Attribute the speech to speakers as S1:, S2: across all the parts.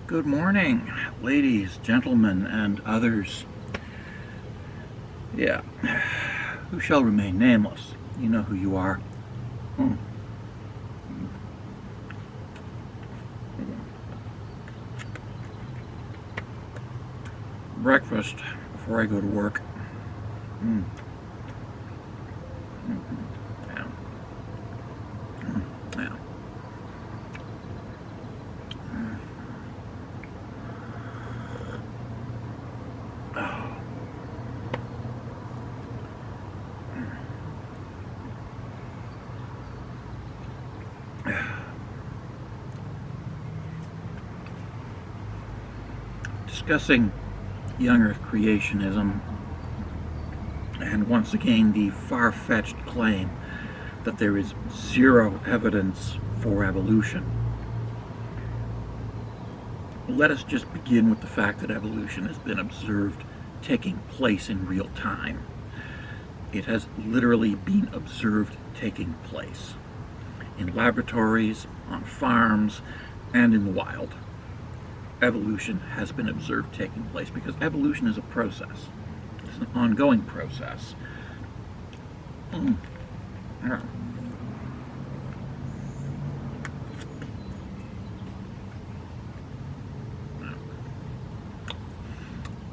S1: Good morning, ladies, gentlemen, and others. Yeah, who shall remain nameless? You know who you are. Hmm. Breakfast before I go to work. Mm. Mm-hmm. Yeah. Yeah. Oh. Discussing young Earth creationism, and once again the far-fetched claim that there is zero evidence for evolution. Let us just begin with the fact that evolution has been observed taking place in real time. It has literally been observed taking place in laboratories, on farms, and in the wild. Evolution has been observed taking place because evolution is a process. It's an ongoing process. Yeah.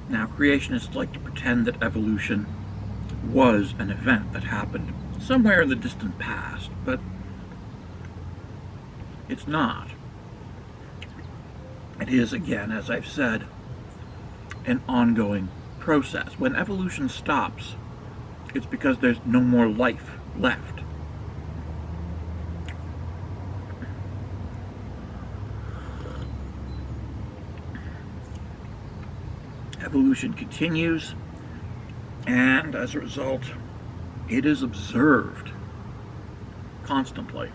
S1: Now, creationists like to pretend that evolution was an event that happened somewhere in the distant past, but it's not. It is, again, as I've said, an ongoing process. When evolution stops, it's because there's no more life left. Evolution continues, and as a result, it is observed constantly.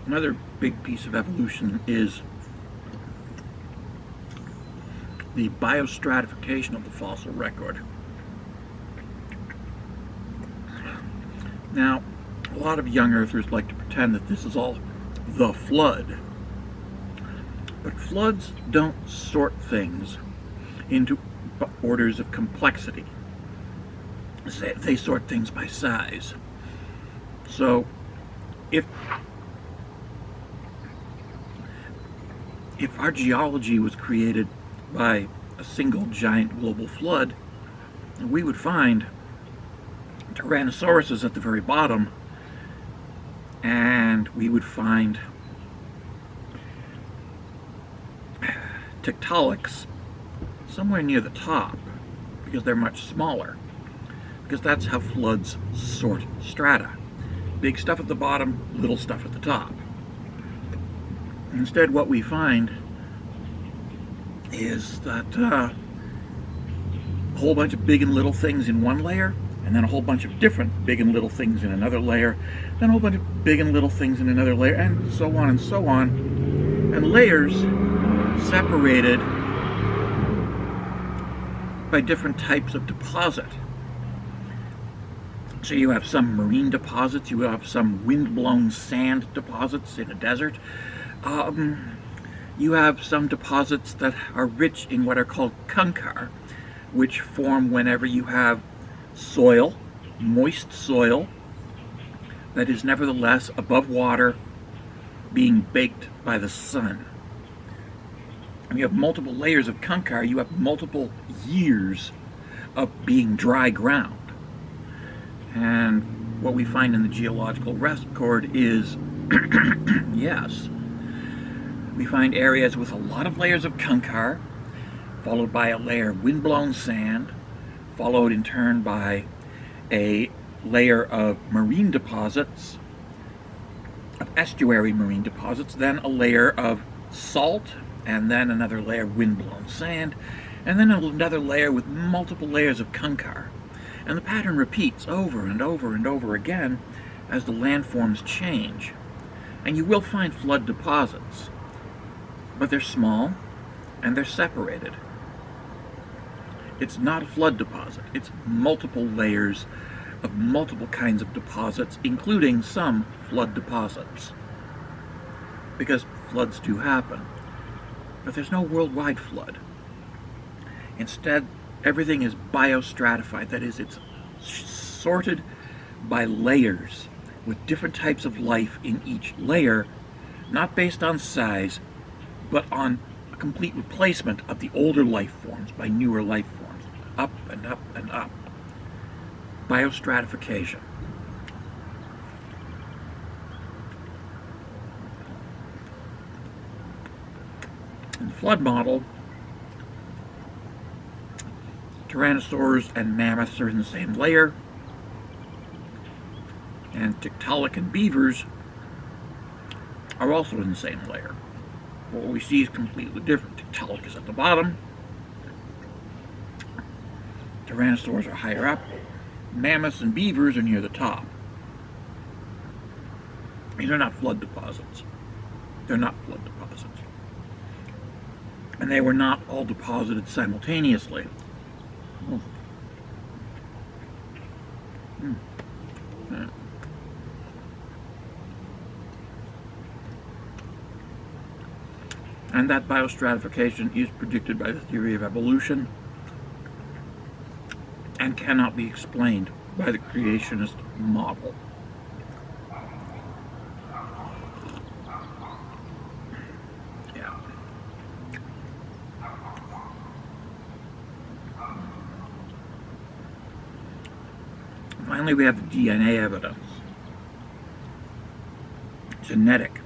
S1: Another big piece of evolution is the biostratification of the fossil record. Now, a lot of young earthers like to pretend that this is all the flood. But floods don't sort things into orders of complexity. They sort things by size. So, if our geology was created by a single giant global flood, we would find Tyrannosauruses at the very bottom, and we would find Tiktaalics somewhere near the top, because they're much smaller, because that's how floods sort strata. Big stuff at the bottom, little stuff at the top. Instead, what we find is that a whole bunch of big and little things in one layer, and then a whole bunch of different big and little things in another layer, then a whole bunch of big and little things in another layer, and so on and so on. And layers separated by different types of deposit. So you have some marine deposits, you have some wind-blown sand deposits in a desert. You have some deposits that are rich in what are called kankar, which form whenever you have soil, moist soil, that is nevertheless above water, being baked by the sun. And you have multiple layers of kankar, you have multiple years of being dry ground. And what we find in the geological record is, yes, we find areas with a lot of layers of kankar, followed by a layer of windblown sand, followed in turn by a layer of marine deposits, of estuary marine deposits, then a layer of salt, and then another layer of windblown sand, and then another layer with multiple layers of kankar. And the pattern repeats over and over and over again as the landforms change. And you will find flood deposits, but they're small and they're separated. It's not a flood deposit. It's multiple layers of multiple kinds of deposits, including some flood deposits. Because floods do happen, but there's no worldwide flood. Instead, everything is biostratified. That is, it's sorted by layers with different types of life in each layer, not based on size, but on a complete replacement of the older life forms by newer life forms, up and up and up. Biostratification. In the flood model, tyrannosaurs and mammoths are in the same layer, and Tiktaalik and beavers are also in the same layer. What we see is completely different. Tiktaalik is at the bottom, tyrannosaurs are higher up, mammoths and beavers are near the top. These are not flood deposits. They're not flood deposits. And they were not all deposited simultaneously. And that biostratification is predicted by the theory of evolution and cannot be explained by the creationist model. Yeah. Finally, we have the DNA evidence. Genetic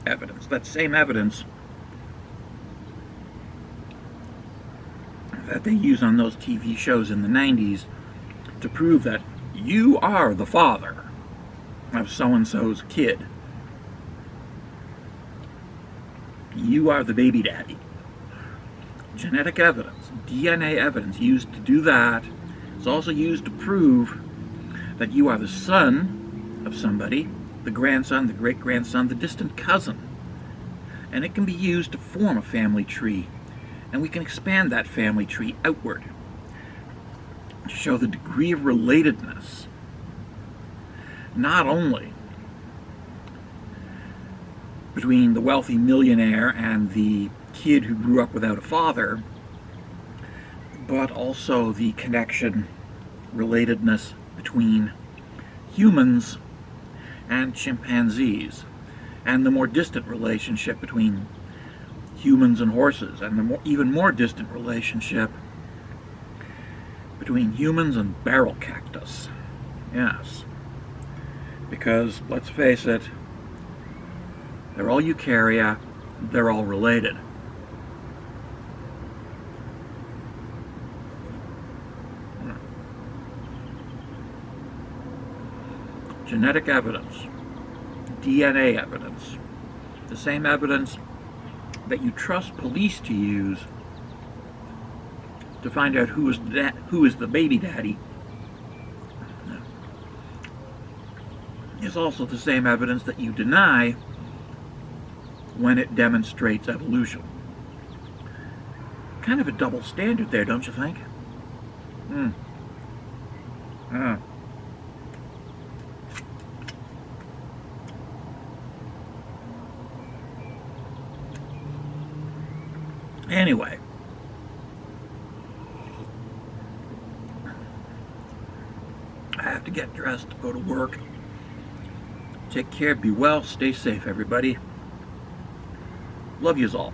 S1: evidence. That same evidence that they use on those TV shows in the 90s to prove that you are the father of so-and-so's kid. You are the baby daddy. Genetic evidence, DNA evidence used to do that is also used to prove that you are the son of somebody, the grandson, the great-grandson, the distant cousin. And it can be used to form a family tree. And we can expand that family tree outward to show the degree of relatedness, not only between the wealthy millionaire and the kid who grew up without a father, but also the connection, relatedness between humans and chimpanzees, and the more distant relationship between humans and horses, and the even more distant relationship between humans and barrel cactus. Yes. Because, let's face it, they're all eukarya, they're all related. Genetic evidence, DNA evidence, the same evidence that you trust police to use to find out who is the baby daddy is also the same evidence that you deny when it demonstrates evolution. Kind of a double standard there, don't you think? Anyway, I have to get dressed to go to work. Take care, be well, stay safe, everybody. Love yous all.